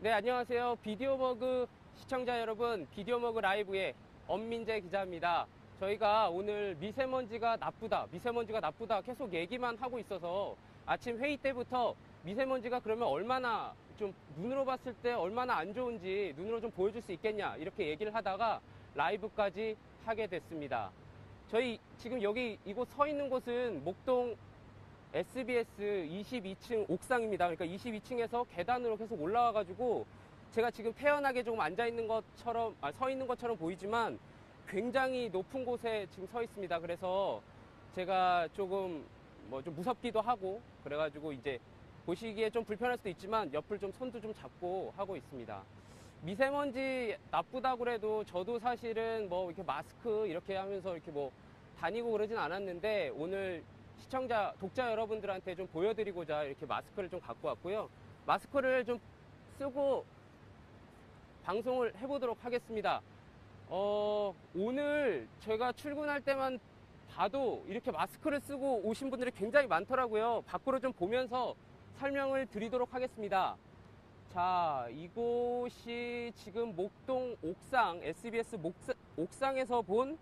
네, 안녕하세요. 비디오머그 시청자 여러분, 비디오머그 라이브의 엄민재 기자입니다. 저희가 오늘 미세먼지가 나쁘다 계속 얘기만 하고 있어서 아침 회의 때부터 미세먼지가 그러면 얼마나 좀 눈으로 봤을 때 얼마나 안 좋은지 눈으로 좀 보여줄 수 있겠냐 이렇게 얘기를 하다가 라이브까지 하게 됐습니다. 저희 지금 여기 이곳 서 있는 곳은 목동 SBS 22층 옥상입니다. 그러니까 22층에서 계단으로 계속 올라와가지고 제가 지금 태연하게 조금 앉아 있는 것처럼, 서 있는 것처럼 보이지만 굉장히 높은 곳에 지금 서 있습니다. 그래서 제가 조금 좀 무섭기도 하고 그래가지고 이제 보시기에 좀 불편할 수도 있지만 옆을 좀 손도 좀 잡고 하고 있습니다. 미세먼지 나쁘다고 그래도 저도 사실은 이렇게 마스크 이렇게 하면서 이렇게 다니고 그러진 않았는데 오늘 독자 여러분들한테 좀 보여드리고자 이렇게 마스크를 좀 갖고 왔고요. 마스크를 좀 쓰고 방송을 해보도록 하겠습니다. 오늘 제가 출근할 때만 봐도 이렇게 마스크를 쓰고 오신 분들이 굉장히 많더라고요. 밖으로 좀 보면서 설명을 드리도록 하겠습니다. 자, 이곳이 지금 목동 옥상, SBS 옥상에서 본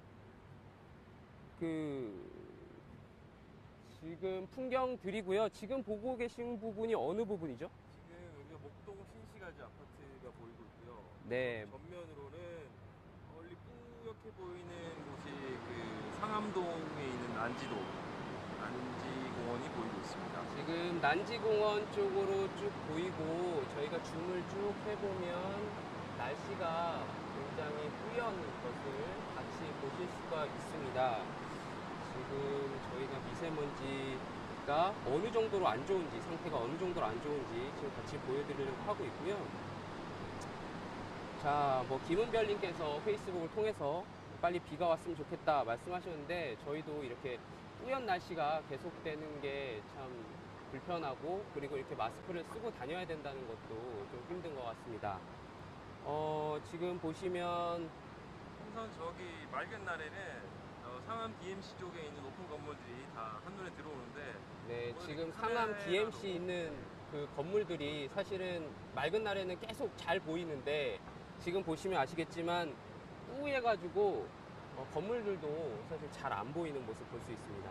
지금 풍경들이고요. 지금 보고 계신 부분이 어느 부분이죠? 지금 여기가 목동 신시가지 아파트가 보이고 있고요. 네. 전면으로는 멀리 뿌옇게 보이는 곳이 상암동에 있는 난지공원이 보이고 있습니다. 지금 난지공원 쪽으로 쭉 보이고 저희가 줌을 쭉 해보면 날씨가 굉장히 뿌연 것을 같이 보실 수가 있습니다. 지금 저희가 미세먼지가 어느 정도로 안 좋은지, 상태가 어느 정도로 안 좋은지 지금 같이 보여드리려고 하고 있고요. 자, 김은별님께서 페이스북을 통해서 빨리 비가 왔으면 좋겠다 말씀하셨는데 저희도 이렇게 뿌연 날씨가 계속되는 게 참 불편하고 그리고 이렇게 마스크를 쓰고 다녀야 된다는 것도 좀 힘든 것 같습니다. 지금 보시면 항상 저기 맑은 날에는 상암 DMC 쪽에 있는 높은 건물들이 다 한눈에 들어오는데 네, 지금 상암 DMC 있는 그 건물들이 사실은 맑은 날에는 계속 잘 보이는데 지금 보시면 아시겠지만 뿌해가지고 건물들도 사실 잘 안 보이는 모습 볼 수 있습니다.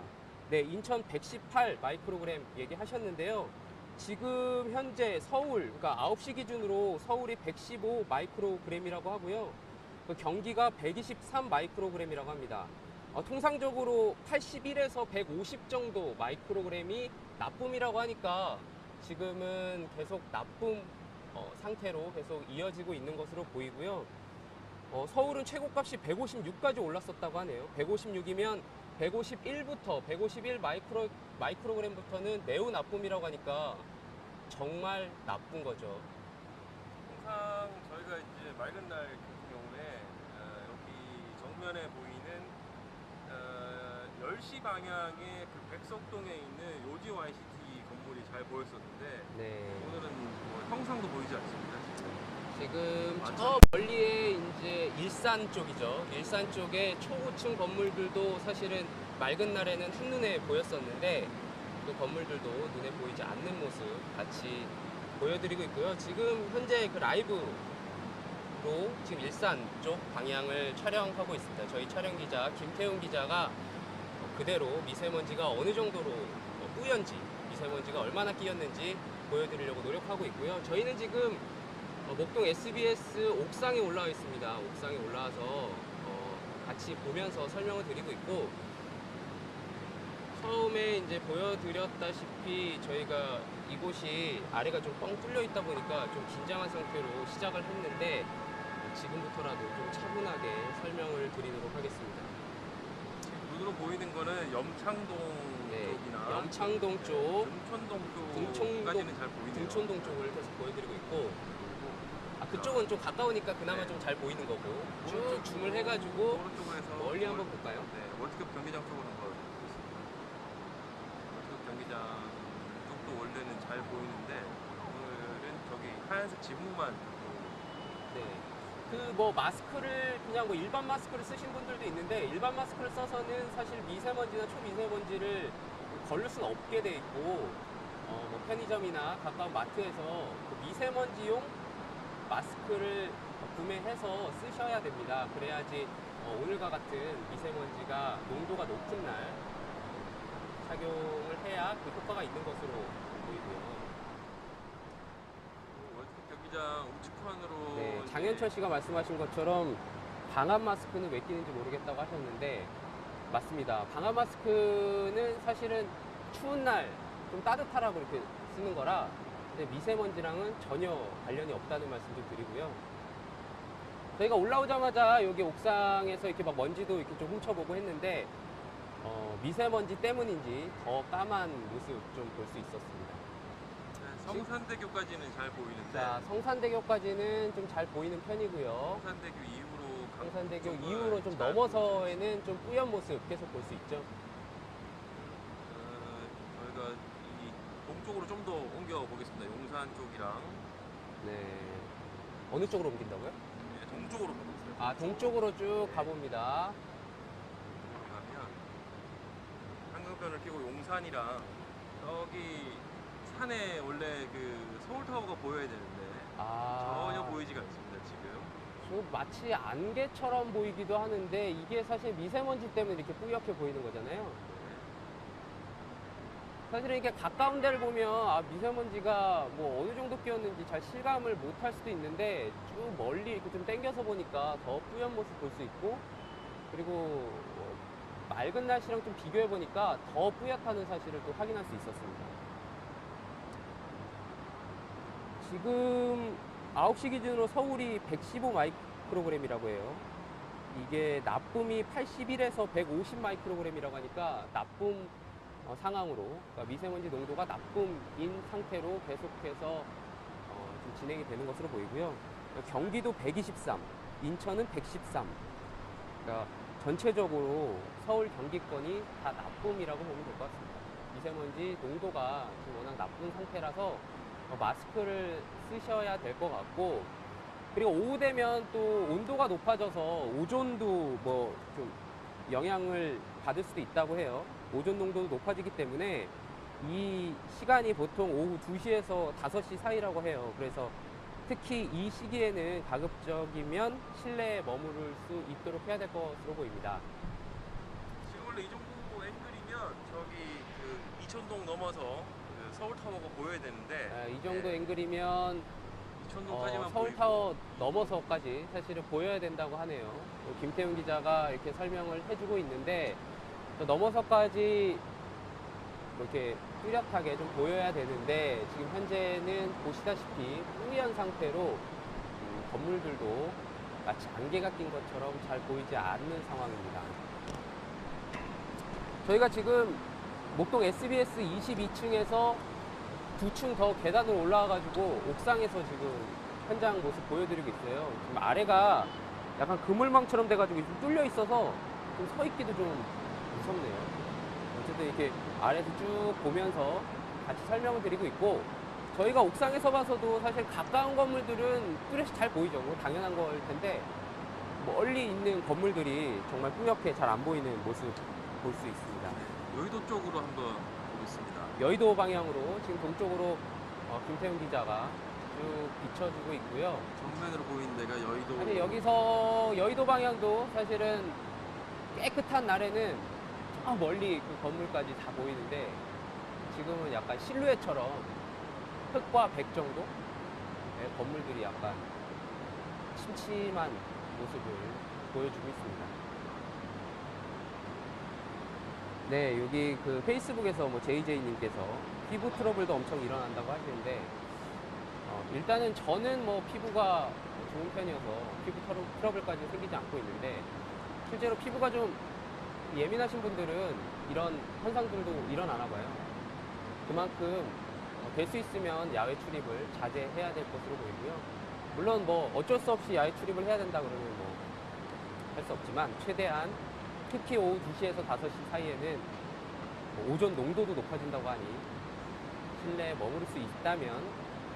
네, 인천 118 마이크로그램 얘기하셨는데요. 지금 현재 서울, 그러니까 9시 기준으로 서울이 115 마이크로그램이라고 하고요. 경기가 123 마이크로그램이라고 합니다. 통상적으로 81에서 150 정도 마이크로그램이 나쁨이라고 하니까 지금은 계속 나쁨 상태로 계속 이어지고 있는 것으로 보이고요. 서울은 최고값이 156까지 올랐었다고 하네요. 156이면 151부터 151 마이크로그램부터는 매우 나쁨이라고 하니까 정말 나쁜 거죠. 항상 저희가 이제 맑은 날 같은 경우에 여기 정면에 보이는 10시 방향의 백석동에 있는 요지 YCT 건물이 잘 보였었는데 네. 오늘은 형상도 보이지 않습니다. 지금 저 멀리에 이제 일산 쪽이죠. 일산 쪽에 초고층 건물들도 사실은 맑은 날에는 한눈에 보였었는데 그 건물들도 눈에 보이지 않는 모습 같이 보여드리고 있고요. 지금 현재 라이브로 지금 일산 쪽 방향을 촬영하고 있습니다. 저희 촬영 기자 김태훈 기자가 그대로 미세먼지가 어느 정도로 뿌연지, 미세먼지가 얼마나 끼었는지 보여드리려고 노력하고 있고요. 저희는 지금 목동 SBS 옥상에 올라와 있습니다. 옥상에 올라와서 같이 보면서 설명을 드리고 있고 처음에 이제 보여드렸다시피 저희가 이곳이 아래가 좀 뻥 뚫려 있다 보니까 좀 긴장한 상태로 시작을 했는데 지금부터라도 좀 차분하게 설명을 드리도록 하겠습니다. 눈으로 보이는 거는 염창동 쪽이나 염창동 쪽, 등촌동 쪽까지는 잘 보이네요. 등촌동 쪽을 계속 보여드리고 있고 그쪽은 좀 가까우니까 그나마 좀 잘 보이는 거고 쭉 줌을 해가지고 오른쪽으로 해서 멀리 한번 볼까요? 네, 월드컵 경기장 쪽으로 한번 보겠습니다. 월드컵 경기장 쪽도 원래는 잘 보이는데 오늘은 저기 하얀색 지붕만 네. 마스크를 그냥 일반 마스크를 쓰신 분들도 있는데 일반 마스크를 써서는 사실 미세먼지나 초미세먼지를 걸릴 수는 없게 돼 있고 편의점이나 가까운 마트에서 미세먼지용 마스크를 구매해서 쓰셔야 됩니다. 그래야지 오늘과 같은 미세먼지가 농도가 높은 날 착용을 해야 그 효과가 있는 것으로 보이고요. 월드컵 경기장 우측편으로 네, 장현철 씨가 말씀하신 것처럼 방한 마스크는 왜 끼는지 모르겠다고 하셨는데 맞습니다. 방한 마스크는 사실은 추운 날 좀 따뜻하라고 이렇게 쓰는 거라 근데 미세먼지랑은 전혀 관련이 없다는 말씀 좀 드리고요. 저희가 올라오자마자 여기 옥상에서 이렇게 막 먼지도 이렇게 좀 훔쳐보고 했는데 미세먼지 때문인지 더 까만 모습 좀 볼 수 있었습니다. 네, 성산대교까지는 잘 보이는데 자, 성산대교까지는 좀 잘 보이는 편이고요. 성산대교 이후로 성산대교 쪽은 이후로 좀 잘 넘어서에는 좀 뿌연 모습 계속 볼 수 있죠. 저희가 이 동쪽으로 좀 더 옮겨 보겠습니다. 용산 쪽이랑 네. 어느 쪽으로 옮긴다고요? 네, 동쪽으로 가고 있어요. 아, 동쪽으로 쭉 가봅니다. 가면 한강변을 끼고 용산이랑 여기 산에 원래 그 서울타워가 보여야 되는데 아, 전혀 보이지가 않습니다. 지금. 좀 마치 안개처럼 보이기도 하는데 이게 사실 미세먼지 때문에 이렇게 뿌옇게 보이는 거잖아요. 사실은 이렇게 가까운 데를 보면 아, 미세먼지가 뭐 어느 정도 끼었는지 잘 실감을 못 할 수도 있는데 쭉 멀리 이렇게 좀 당겨서 보니까 더 뿌연 모습 볼 수 있고 그리고 맑은 날씨랑 좀 비교해 보니까 더 뿌옇다는 사실을 또 확인할 수 있었습니다. 지금 9시 기준으로 서울이 115 마이크로그램이라고 해요. 이게 나쁨이 81에서 150 마이크로그램이라고 하니까 나쁨 상황으로 그러니까 미세먼지 농도가 나쁨인 상태로 계속해서 좀 진행이 되는 것으로 보이고요. 경기도 123, 인천은 113. 그러니까 전체적으로 서울 경기권이 다 나쁨이라고 보면 될 것 같습니다. 미세먼지 농도가 지금 워낙 나쁜 상태라서 마스크를 쓰셔야 될 것 같고 그리고 오후 되면 또 온도가 높아져서 오존도 뭐 좀 영향을 받을 수도 있다고 해요. 오존 농도도 높아지기 때문에 이 시간이 보통 오후 2시에서 5시 사이라고 해요. 그래서 특히 이 시기에는 가급적이면 실내에 머무를 수 있도록 해야 될 것으로 보입니다. 지금 원래 이 정도 앵글이면 저기 그 이천동 넘어서 그 서울타워가 보여야 되는데 이 정도 네, 앵글이면 이천동까지만 서울타워 넘어서까지 사실은 보여야 된다고 하네요. 김태훈 기자가 이렇게 설명을 해주고 있는데 또 넘어서까지 이렇게 뚜렷하게 좀 보여야 되는데 지금 현재는 보시다시피 뿌연 상태로 건물들도 마치 안개가 낀 것처럼 잘 보이지 않는 상황입니다. 저희가 지금 목동 SBS 22층에서 2층 더 계단을 올라와가지고 옥상에서 지금 현장 모습 보여드리고 있어요. 지금 아래가 약간 그물망처럼 돼가지고 좀 뚫려 있어서 좀 서 있기도 좀 무섭네요. 어쨌든 이렇게 아래에서 쭉 보면서 같이 설명을 드리고 있고 저희가 옥상에서 봐서도 사실 가까운 건물들은 뚜렷이 잘 보이죠. 뭐 당연한 걸 텐데 멀리 있는 건물들이 정말 뿌옇게 잘 안 보이는 모습 볼 수 있습니다. 여의도 쪽으로 한번 보겠습니다. 여의도 방향으로 지금 동쪽으로 김태훈 기자가 쭉 비춰주고 있고요. 정면으로 보이는 데가 여의도. 사실 여기서 여의도 방향도 사실은 깨끗한 날에는 저 멀리 그 건물까지 다 보이는데 지금은 약간 실루엣처럼 흑과 백 정도 건물들이 약간 침침한 모습을 보여주고 있습니다. 네, 여기 그 페이스북에서 뭐 JJ님께서 피부 트러블도 엄청 일어난다고 하시는데 일단은 저는 뭐 피부가 좋은 편이어서 피부 트러블까지 생기지 않고 있는데 실제로 피부가 좀 예민하신 분들은 이런 현상들도 일어나나 봐요. 그만큼 될 수 있으면 야외 출입을 자제해야 될 것으로 보이고요. 물론 뭐 어쩔 수 없이 야외 출입을 해야 된다 그러면 뭐 할 수 없지만 최대한 특히 오후 2시에서 5시 사이에는 뭐 오존 농도도 높아진다고 하니 실내에 머무를 수 있다면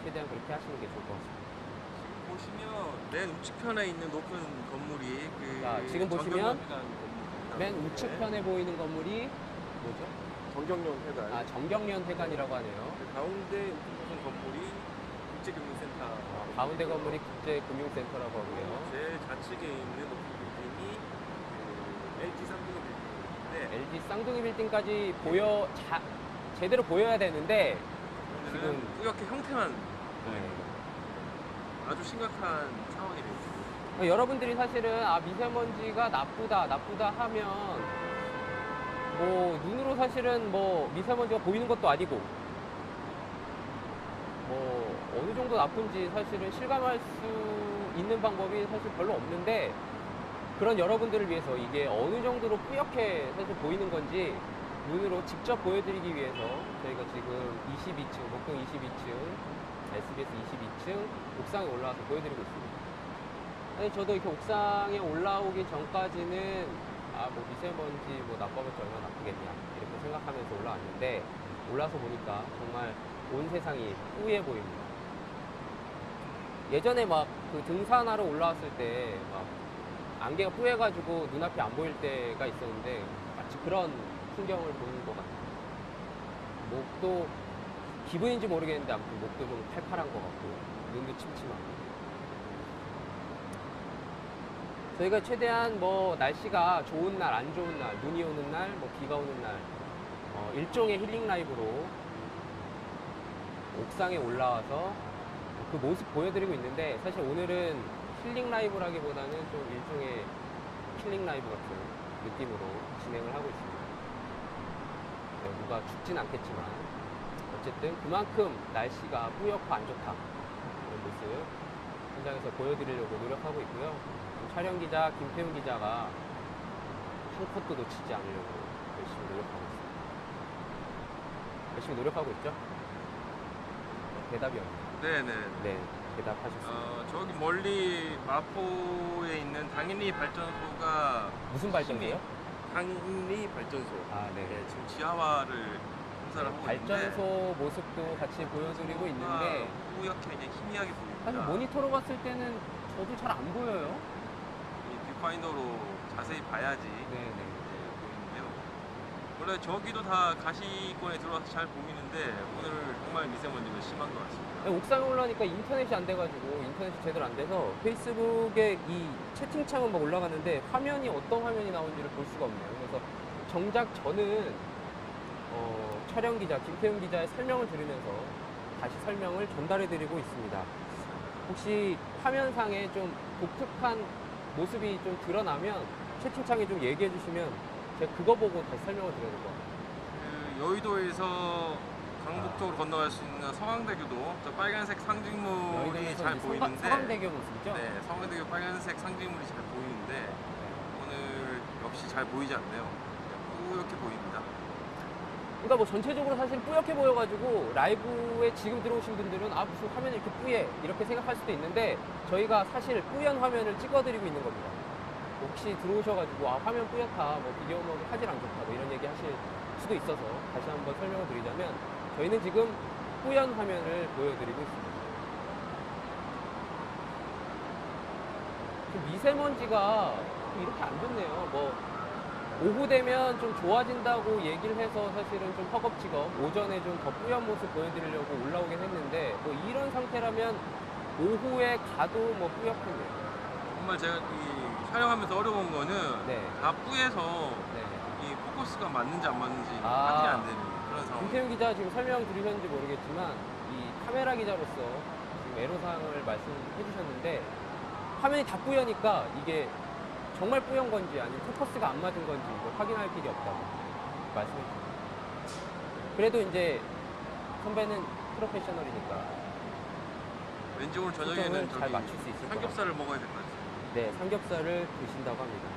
최대한 그렇게 하시는 게 좋을 것 같습니다. 지금 보시면 맨 우측편에 있는 높은 건물이 그 자, 지금 보시면 정경련회관 건물입니다. 맨 네. 우측편에 보이는 건물이 뭐죠? 정경련회관. 아, 정경련 회관이라고 하네요. 그 가운데 높은 건물이 국제교문센터 가운데 건물이 국제금융센터라고 하고요. 제일 좌측에 있는 높은 빌딩이 그 LG 쌍둥이 빌딩인데 LG 쌍둥이 빌딩까지 제대로 보여야 되는데 오늘은 지금 뿌옇게 형태만 네. 아주 심각한 상황이 되고 있습니다. 여러분들이 사실은 미세먼지가 나쁘다 하면 뭐 눈으로 사실은 뭐 미세먼지가 보이는 것도 아니고 뭐 어느 정도 나쁜지 사실은 실감할 수 있는 방법이 사실 별로 없는데 그런 여러분들을 위해서 이게 어느 정도로 뿌옇게 사실 보이는 건지 눈으로 직접 보여드리기 위해서 저희가 지금 22층, 목동 22층, SBS 22층 옥상에 올라와서 보여드리고 있습니다. 아니, 저도 이렇게 옥상에 올라오기 전까지는 뭐 미세먼지 뭐 나빠봤자 얼마나 나쁘겠냐 이렇게 생각하면서 올라왔는데 올라서 보니까 정말 온 세상이 뿌예 보입니다. 예전에 막 그 등산하러 올라왔을 때 막 안개가 뿌예가지고 눈앞이 안 보일 때가 있었는데 마치 그런 풍경을 보는 것 같아요. 목도 기분인지 모르겠는데 아무튼 목도 좀 팔팔한 것 같고 눈도 침침하고 저희가 최대한 뭐 날씨가 좋은 날, 안 좋은 날, 눈이 오는 날, 뭐 비가 오는 날 일종의 힐링 라이브로 옥상에 올라와서 그 모습 보여드리고 있는데 사실 오늘은 힐링 라이브라기보다는 좀 일종의 힐링 라이브 같은 느낌으로 진행을 하고 있습니다. 네, 누가 죽진 않겠지만 어쨌든 그만큼 날씨가 뿌옇고 안 좋다 이런 모습 현장에서 보여드리려고 노력하고 있고요. 촬영 기자 김태훈 기자가 한 컷도 놓치지 않으려고 열심히 노력하고 있습니다. 열심히 노력하고 있죠? 대답이 없네요. 네네. 네, 대답하셨습니다. 저기 멀리 마포에 있는 당인리 발전소가 무슨 발전소요? 당인리 발전소. 네. 네, 지금 지하화를 공사를 하고 있는데 발전소 모습도 같이 보여드리고 있는데 뿌옇게 이제 희미하게 보입니다. 사실 모니터로 봤을 때는 저도 잘 안 보여요. 이 뷰파인더로 자세히 봐야지 네네. 보이는데요. 원래 저기도 다 가시권에 들어와서 잘 보이는데 오늘 정말 미세먼지가 심한 것 같습니다. 옥상에 올라오니까 인터넷이 안 돼가지고 인터넷이 제대로 안 돼서 페이스북에 이 채팅창은 막 올라가는데 화면이 어떤 화면이 나오는지를 볼 수가 없네요. 그래서 정작 저는 촬영 기자 김태훈 기자의 설명을 들으면서 다시 설명을 전달해드리고 있습니다. 혹시 화면상에 좀 독특한 모습이 좀 드러나면 채팅창에 좀 얘기해 주시면 제가 그거 보고 다시 설명을 드려야 될 것 같아요. 그 여의도에서 강북 쪽으로 건너갈 수 있는 서강대교도 저 빨간색 상징물이 여의도에서 잘 이제 보이는데 서강대교 모습이죠? 네, 서강대교 빨간색 상징물이 잘 보이는데 오늘 역시 잘 보이지 않네요. 뿌옇게 보입니다. 그러니까 뭐 전체적으로 사실 뿌옇게 보여가지고 라이브에 지금 들어오신 분들은 무슨 화면이 이렇게 뿌예 이렇게 생각할 수도 있는데 저희가 사실 뿌연 화면을 찍어드리고 있는 겁니다. 혹시 들어오셔가지고 화면 뿌옇다, 뭐 비디오 음악이 화질 안 좋다, 뭐 이런 얘기 하실 수도 있어서 다시 한번 설명을 드리자면 저희는 지금 뿌연 화면을 보여드리고 있습니다. 미세먼지가 이렇게 안 좋네요. 뭐 오후 되면 좀 좋아진다고 얘기를 해서 사실은 좀 허겁지겁 오전에 좀 더 뿌연 모습 보여드리려고 올라오긴 했는데 뭐 이런 상태라면 오후에 가도 뭐 뿌옇겠네요. 정말 제가 이 촬영하면서 어려운 거는 네. 다 뿌에서 네. 이 포커스가 맞는지 안 맞는지 아. 확인이 안 되는 그런 상황. 김태훈 기자 지금 설명 들으셨는지 모르겠지만 이 카메라 기자로서 지금 애로사항을 말씀해 주셨는데 화면이 다 뿌여니까 이게 정말 뿌연 건지 아니면 포커스가 안 맞은 건지 이걸 확인할 길이 없다고 말씀해 주셨습니다. 그래도 이제 선배는 프로페셔널이니까 왠지 오늘 초점을 저녁에는 잘 저기 맞출 수 있을 것 삼겹살을 먹어야 될 것 같아요. 네, 삼겹살을 드신다고 합니다.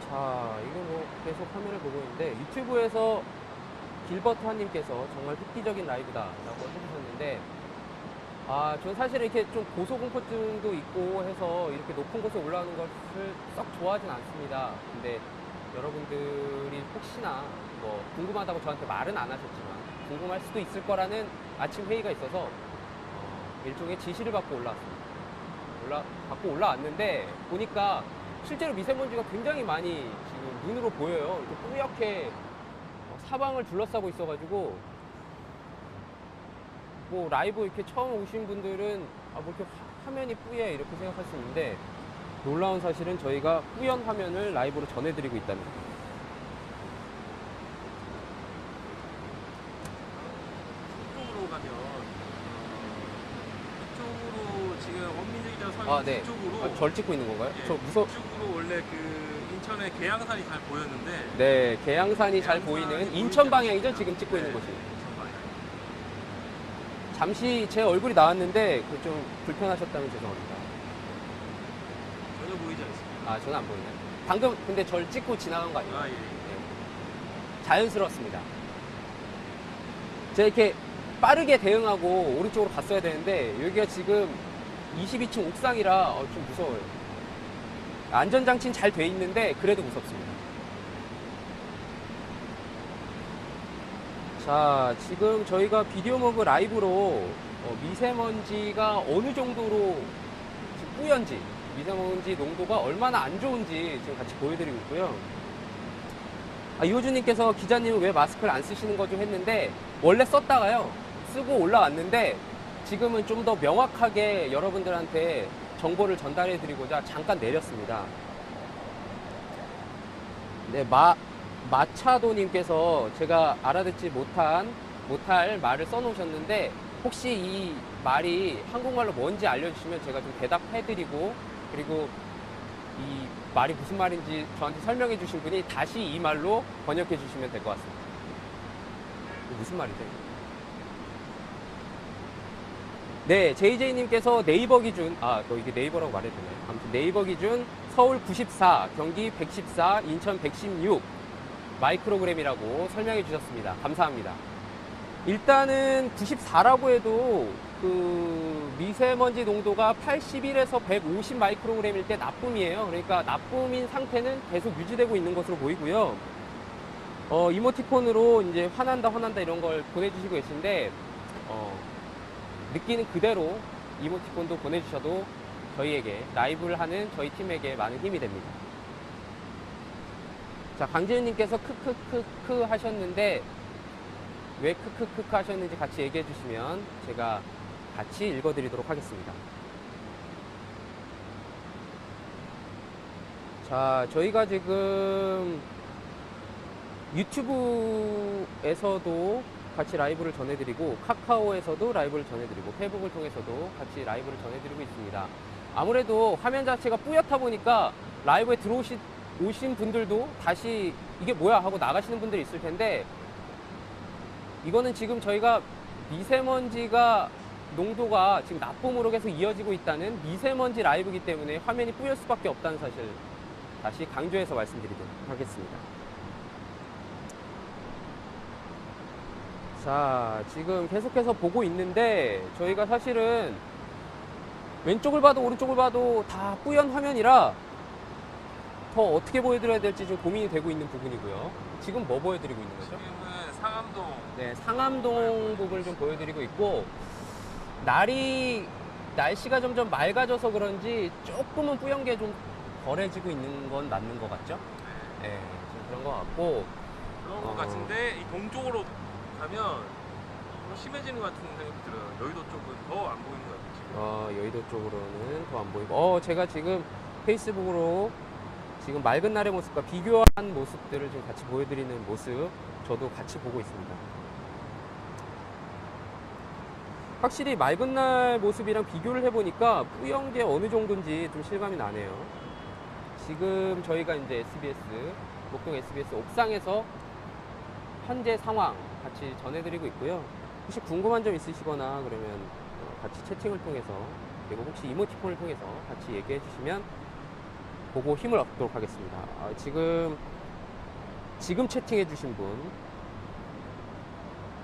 자, 이거 뭐 계속 화면을 보고 있는데 유튜브에서 길버트 한님께서 정말 획기적인 라이브다라고 해주셨는데 전 사실 이렇게 좀 고소공포증도 있고 해서 이렇게 높은 곳에 올라오는 것을 썩 좋아하진 않습니다. 근데 여러분들이 혹시나 뭐 궁금하다고 저한테 말은 안 하셨지만 궁금할 수도 있을 거라는 아침 회의가 있어서 일종의 지시를 받고 올라왔습니다. 받고 올라왔는데 보니까 실제로 미세먼지가 굉장히 많이 지금 눈으로 보여요. 이렇게 뿌옇게 사방을 둘러싸고 있어가지고 뭐 라이브 이렇게 처음 오신 분들은 뭐 이렇게 화면이 뿌예 이렇게 생각할 수 있는데 놀라운 사실은 저희가 뿌연 화면을 라이브로 전해드리고 있다는 거예요. 이쪽으로 가면 이쪽으로 지금 원민재 기자 서 네. 있는 이쪽으로 절 찍고 있는 건가요? 예, 저 무서. 이쪽으로 원래 그 인천의 계양산이 잘 보였는데 네, 계양산이 잘 보이는 인천 방향이죠. 지금 찍고 있는 네, 곳이. 인천 방향. 잠시 제 얼굴이 나왔는데 그 좀 불편하셨다면 죄송합니다. 전혀 보이지 않습니다. 저는 안 보이네요. 방금 근데 절 찍고 지나간 거 아니에요? 예. 네. 자연스러웠습니다. 제가 이렇게 빠르게 대응하고 오른쪽으로 갔어야 되는데 여기가 지금 22층 옥상이라 좀 무서워요. 안전장치는 잘 돼 있는데 그래도 무섭습니다. 자, 지금 저희가 비디오 머그 라이브로 미세먼지가 어느 정도로 지금 뿌연지, 미세먼지 농도가 얼마나 안 좋은지 지금 같이 보여드리고 있고요. 이호준님께서 기자님은 왜 마스크를 안 쓰시는 거죠 했는데 원래 썼다가요 쓰고 올라왔는데 지금은 좀 더 명확하게 여러분들한테 정보를 전달해 드리고자 잠깐 내렸습니다. 네, 마차도님께서 제가 알아듣지 못할 말을 써놓으셨는데 혹시 이 말이 한국말로 뭔지 알려주시면 제가 좀 대답해드리고 그리고 이 말이 무슨 말인지 저한테 설명해 주신 분이 다시 이 말로 번역해 주시면 될 것 같습니다. 무슨 말이죠? 네, JJ님께서 네이버 기준, 이게 네이버라고 말해도 되나요? 아무튼 네이버 기준 서울 94, 경기 114, 인천 116 마이크로그램이라고 설명해 주셨습니다. 감사합니다. 일단은 94라고 해도 그 미세먼지 농도가 81에서 150 마이크로그램일 때 나쁨이에요. 그러니까 나쁨인 상태는 계속 유지되고 있는 것으로 보이고요. 이모티콘으로 이제 화난다 이런 걸 보내주시고 계신데, 느끼는 그대로 이모티콘도 보내주셔도 저희에게, 라이브를 하는 저희 팀에게 많은 힘이 됩니다. 자, 강재윤님께서 크크크크 하셨는데, 왜 크크크크 하셨는지 같이 얘기해 주시면 제가 같이 읽어드리도록 하겠습니다. 자, 저희가 지금 유튜브에서도 같이 라이브를 전해드리고 카카오에서도 라이브를 전해드리고 페이북을 통해서도 같이 라이브를 전해드리고 있습니다. 아무래도 화면 자체가 뿌옇다 보니까 라이브에 오신 분들도 다시 이게 뭐야 하고 나가시는 분들이 있을 텐데 이거는 지금 저희가 미세먼지가 농도가 지금 나쁨으로 계속 이어지고 있다는 미세먼지 라이브이기 때문에 화면이 뿌옇 수밖에 없다는 사실 다시 강조해서 말씀드리도록 하겠습니다. 자, 지금 계속해서 보고 있는데 저희가 사실은 왼쪽을 봐도 오른쪽을 봐도 다 뿌연 화면이라 더 어떻게 보여드려야 될지 좀 고민이 되고 있는 부분이고요. 지금 뭐 보여드리고 있는 거죠? 지금은 상암동. 네, 상암동 부분을 좀 보여드리고 있고 날씨가 점점 맑아져서 그런지 조금은 뿌연 게 좀 덜해지고 있는 건 맞는 것 같죠? 네, 좀 그런 것 같고 그런 것 같은데 이 동쪽으로 가면 좀 심해지는 것 같은 생각이 들어요. 여의도 쪽은 더 안 보이는 것 같아요. 지금. 여의도 쪽으로는 더 안 보이고 제가 지금 페이스북으로 지금 맑은 날의 모습과 비교한 모습들을 좀 같이 보여드리는 모습 저도 같이 보고 있습니다. 확실히 맑은 날 모습이랑 비교를 해보니까 뿌연 게 어느 정도인지 좀 실감이 나네요. 지금 저희가 이제 SBS, 목동 SBS 옥상에서 현재 상황 같이 전해드리고 있고요. 혹시 궁금한 점 있으시거나 그러면 같이 채팅을 통해서 그리고 혹시 이모티콘을 통해서 같이 얘기해 주시면 보고 힘을 얻도록 하겠습니다. 지금 채팅해 주신 분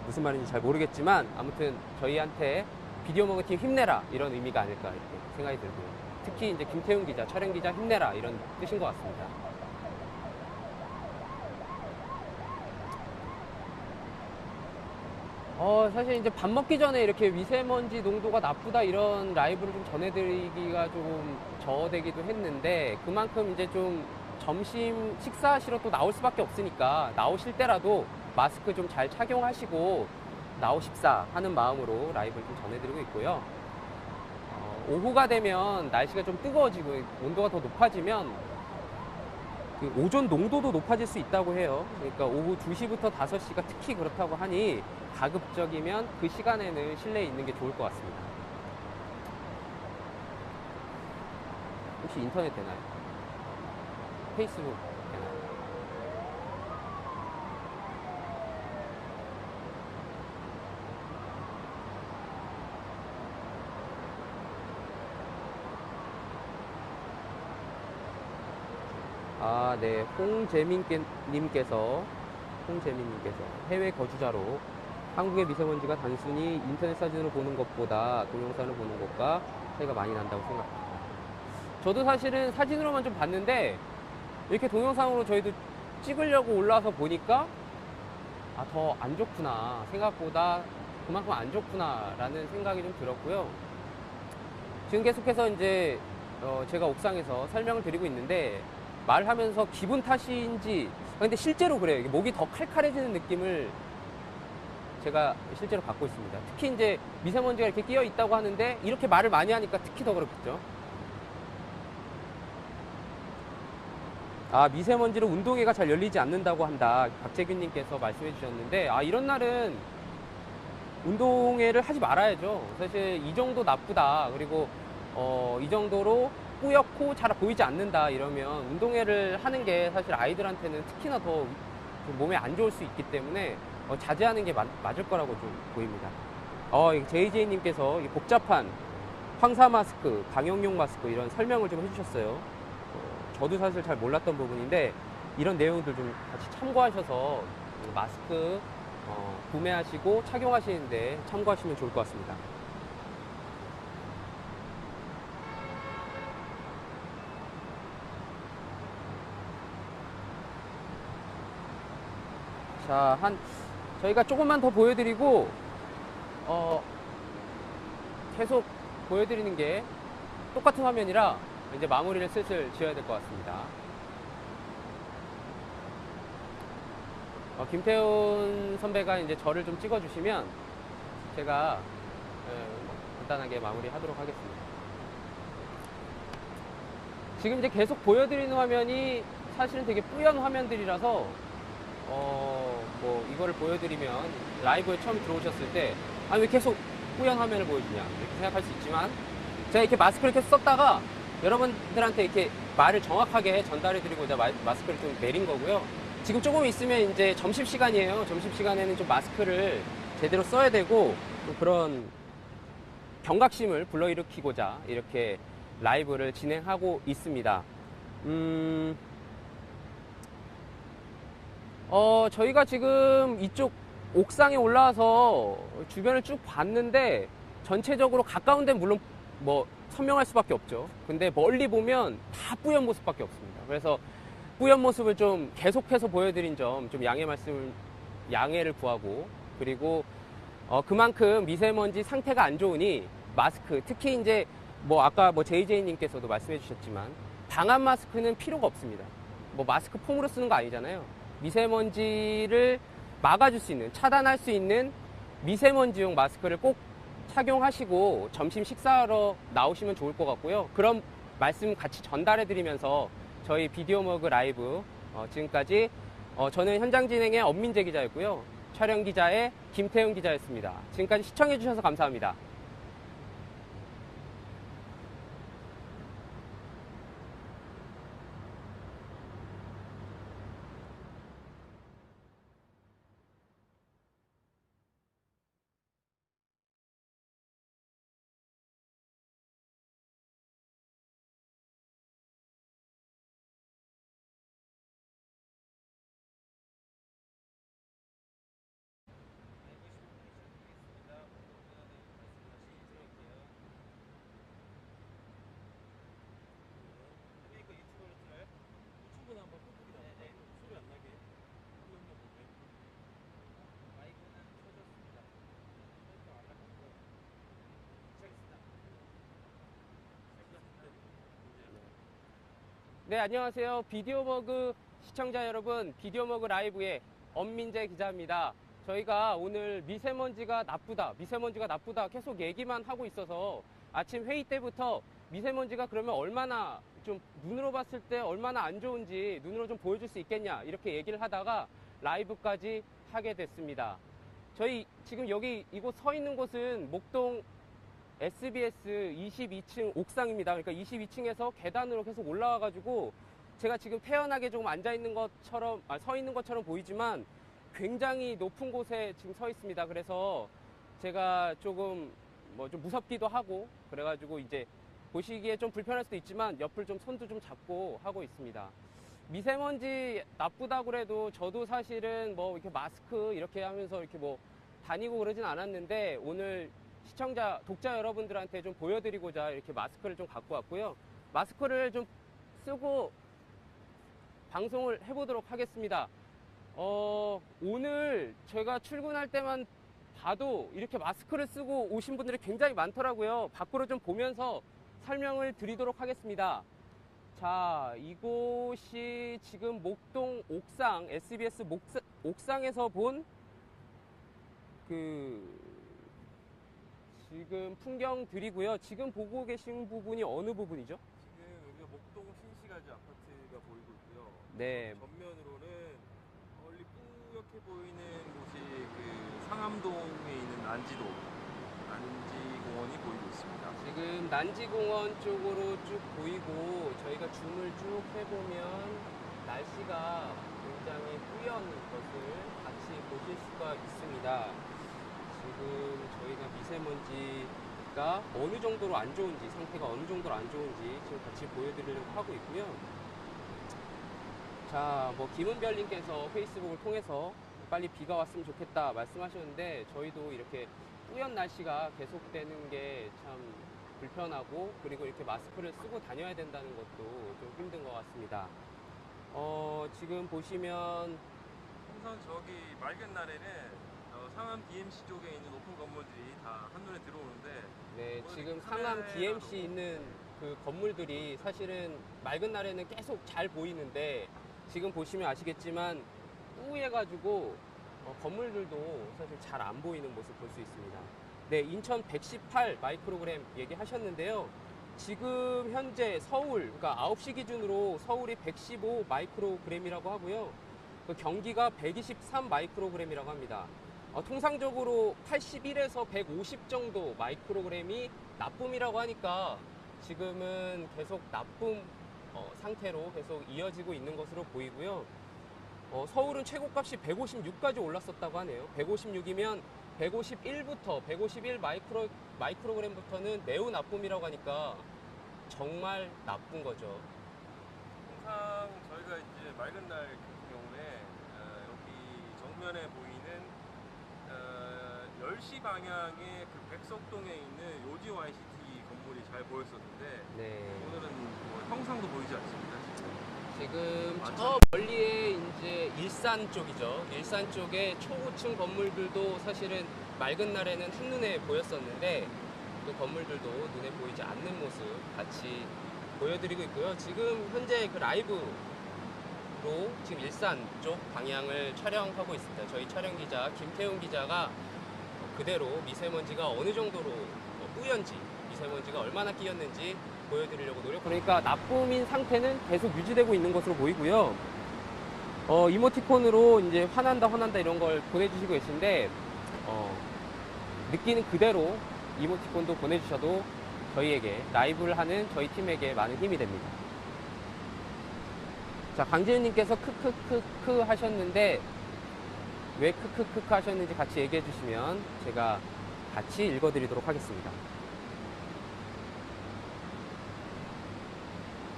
무슨 말인지 잘 모르겠지만 아무튼 저희한테 비디오 머그 팀 힘내라 이런 의미가 아닐까 이렇게 생각이 들고요. 특히 이제 김태훈 기자, 촬영 기자 힘내라 이런 뜻인 것 같습니다. 사실 이제 밥 먹기 전에 이렇게 미세먼지 농도가 나쁘다 이런 라이브를 좀 전해드리기가 조금 저되기도 했는데 그만큼 이제 좀 점심 식사하시러 또 나올 수밖에 없으니까 나오실 때라도 마스크 좀 잘 착용하시고 나오십사 하는 마음으로 라이브를 좀 전해드리고 있고요. 오후가 되면 날씨가 좀 뜨거워지고 온도가 더 높아지면 그 오존 농도도 높아질 수 있다고 해요. 그러니까 오후 2시부터 5시가 특히 그렇다고 하니 가급적이면 그 시간에는 실내에 있는 게 좋을 것 같습니다. 혹시 인터넷 되나요? 페이스북 되나요? 아, 네. 홍재민님께서 해외 거주자로 한국의 미세먼지가 단순히 인터넷 사진으로 보는 것보다 동영상을 보는 것과 차이가 많이 난다고 생각합니다. 저도 사실은 사진으로만 좀 봤는데 이렇게 동영상으로 저희도 찍으려고 올라와서 보니까 아, 더 안 좋구나. 생각보다 그만큼 안 좋구나라는 생각이 좀 들었고요. 지금 계속해서 이제 제가 옥상에서 설명을 드리고 있는데 말하면서 기분 탓인지 근데 실제로 그래요. 이게 목이 더 칼칼해지는 느낌을 제가 실제로 갖고 있습니다. 특히 이제 미세먼지가 이렇게 끼어 있다고 하는데 이렇게 말을 많이 하니까 특히 더 그렇겠죠. 아, 미세먼지로 운동회가 잘 열리지 않는다고 한다. 박재균님께서 말씀해 주셨는데 아, 이런 날은 운동회를 하지 말아야죠. 사실 이 정도 나쁘다. 그리고 이 정도로 뿌옇고 잘 보이지 않는다 이러면 운동회를 하는 게 사실 아이들한테는 특히나 더 몸에 안 좋을 수 있기 때문에 자제하는 게 맞을 거라고 좀 보입니다. JJ님께서 복잡한 황사 마스크, 방역용 마스크 이런 설명을 좀 해주셨어요. 저도 사실 잘 몰랐던 부분인데 이런 내용들 좀 같이 참고하셔서 마스크 구매하시고 착용하시는데 참고하시면 좋을 것 같습니다. 자, 저희가 조금만 더 보여드리고, 계속 보여드리는 게 똑같은 화면이라 이제 마무리를 슬슬 지어야 될 것 같습니다. 김태훈 선배가 이제 저를 좀 찍어주시면 제가 간단하게 마무리하도록 하겠습니다. 지금 이제 계속 보여드리는 화면이 사실은 되게 뿌연 화면들이라서 뭐 이거를 보여드리면 라이브에 처음 들어오셨을 때 왜 계속 뿌연 화면을 보여주냐 이렇게 생각할 수 있지만 제가 이렇게 마스크를 계속 썼다가 여러분들한테 이렇게 말을 정확하게 전달해드리고자 마스크를 좀 내린 거고요. 지금 조금 있으면 이제 점심시간이에요. 점심시간에는 좀 마스크를 제대로 써야 되고 또 그런 경각심을 불러일으키고자 이렇게 라이브를 진행하고 있습니다. 저희가 지금 이쪽 옥상에 올라와서 주변을 쭉 봤는데 전체적으로 가까운 데는 물론 뭐 선명할 수밖에 없죠. 근데 멀리 보면 다 뿌연 모습밖에 없습니다. 그래서 뿌연 모습을 좀 계속해서 보여드린 점 좀 양해를 구하고 그리고 그만큼 미세먼지 상태가 안 좋으니 마스크 특히 이제 뭐 아까 뭐 JJ님께서도 말씀해 주셨지만 방한 마스크는 필요가 없습니다. 뭐 마스크 폼으로 쓰는 거 아니잖아요. 미세먼지를 막아줄 수 있는 차단할 수 있는 미세먼지용 마스크를 꼭 착용하시고 점심 식사하러 나오시면 좋을 것 같고요. 그럼 말씀 같이 전달해 드리면서 저희 비디오 머그 라이브 지금까지 저는 현장 진행의 엄민재 기자였고요. 촬영 기자의 김태훈 기자였습니다. 지금까지 시청해 주셔서 감사합니다. 네, 안녕하세요. 비디오 머그 시청자 여러분, 비디오 머그 라이브의 엄민재 기자입니다. 저희가 오늘 미세먼지가 나쁘다 계속 얘기만 하고 있어서 아침 회의 때부터 미세먼지가 그러면 얼마나 좀 눈으로 봤을 때 얼마나 안 좋은지 눈으로 좀 보여줄 수 있겠냐 이렇게 얘기를 하다가 라이브까지 하게 됐습니다. 저희 지금 여기 이곳 서 있는 곳은 목동 SBS 22층 옥상입니다. 그러니까 22층에서 계단으로 계속 올라와가지고 제가 지금 태연하게 조금 앉아 있는 것처럼, 서 있는 것처럼 보이지만 굉장히 높은 곳에 지금 서 있습니다. 그래서 제가 조금 좀 무섭기도 하고 그래가지고 이제 보시기에 좀 불편할 수도 있지만 옆을 좀 손도 좀 잡고 하고 있습니다. 미세먼지 나쁘다고 그래도 저도 사실은 이렇게 마스크 이렇게 하면서 이렇게 다니고 그러진 않았는데 오늘 독자 여러분들한테 좀 보여드리고자 이렇게 마스크를 좀 갖고 왔고요. 마스크를 좀 쓰고 방송을 해보도록 하겠습니다. 오늘 제가 출근할 때만 봐도 이렇게 마스크를 쓰고 오신 분들이 굉장히 많더라고요. 밖으로 좀 보면서 설명을 드리도록 하겠습니다. 자, 이곳이 지금 목동 옥상, SBS 옥상에서 본 지금 풍경들이고요. 지금 보고 계신 부분이 어느 부분이죠? 지금 여기가 목동 신시가지 아파트가 보이고 있고요. 네. 전면으로는 멀리 뿌옇게 보이는 곳이 상암동에 있는 난지공원이 보이고 있습니다. 지금 난지공원 쪽으로 쭉 보이고 저희가 줌을 쭉 해보면 날씨가 굉장히 뿌연 것을 같이 보실 수가 있습니다. 지금 저희가 미세먼지가 어느 정도로 안 좋은지, 상태가 어느 정도로 안 좋은지 지금 같이 보여드리려고 하고 있고요. 자, 김은별님께서 페이스북을 통해서 빨리 비가 왔으면 좋겠다 말씀하셨는데 저희도 이렇게 뿌연 날씨가 계속되는 게 참 불편하고 그리고 이렇게 마스크를 쓰고 다녀야 된다는 것도 좀 힘든 것 같습니다. 지금 보시면 항상 저기 맑은 날에는 상암 DMC 쪽에 있는 높은 건물들이 다 한눈에 들어오는데 네, 지금 카메라에 상암 DMC 너무- 있는 그 건물들이 사실은 맑은 날에는 계속 잘 보이는데 지금 보시면 아시겠지만 뿌해가지고 건물들도 사실 잘 안 보이는 모습 볼 수 있습니다. 네, 인천 118 마이크로그램 얘기하셨는데요. 지금 현재 서울, 그러니까 9시 기준으로 서울이 115 마이크로그램이라고 하고요. 경기가 123 마이크로그램이라고 합니다. 통상적으로 81에서 150 정도 마이크로그램이 나쁨이라고 하니까 지금은 계속 나쁨 상태로 계속 이어지고 있는 것으로 보이고요. 서울은 최고값이 156까지 올랐었다고 하네요. 156이면 151 마이크로그램부터는 매우 나쁨이라고 하니까 정말 나쁜 거죠. 항상 저희가 이제 맑은 날 같은 경우에 여기 정면에 보이는 10시 방향의 백석동에 있는 요지 YCT 건물이 잘 보였었는데 네. 오늘은 형상도 보이지 않습니다. 지금 저 멀리에 이제 일산 쪽이죠. 일산 쪽에 초고층 건물들도 사실은 맑은 날에는 한눈에 보였었는데 그 건물들도 눈에 보이지 않는 모습 같이 보여드리고 있고요. 지금 현재 라이브로 지금 일산 쪽 방향을 촬영하고 있습니다. 저희 촬영 기자 김태훈 기자가 그대로 미세먼지가 어느 정도로 뿌연지, 미세먼지가 얼마나 끼었는지 보여드리려고 그러니까 나쁨인 상태는 계속 유지되고 있는 것으로 보이고요. 이모티콘으로 이제 화난다 이런 걸 보내주시고 계신데 느끼는 그대로 이모티콘도 보내주셔도 저희에게 라이브를 하는 저희 팀에게 많은 힘이 됩니다. 자, 강재윤님께서 크크크크 하셨는데 왜 크크크크 하셨는지 같이 얘기해 주시면 제가 같이 읽어드리도록 하겠습니다.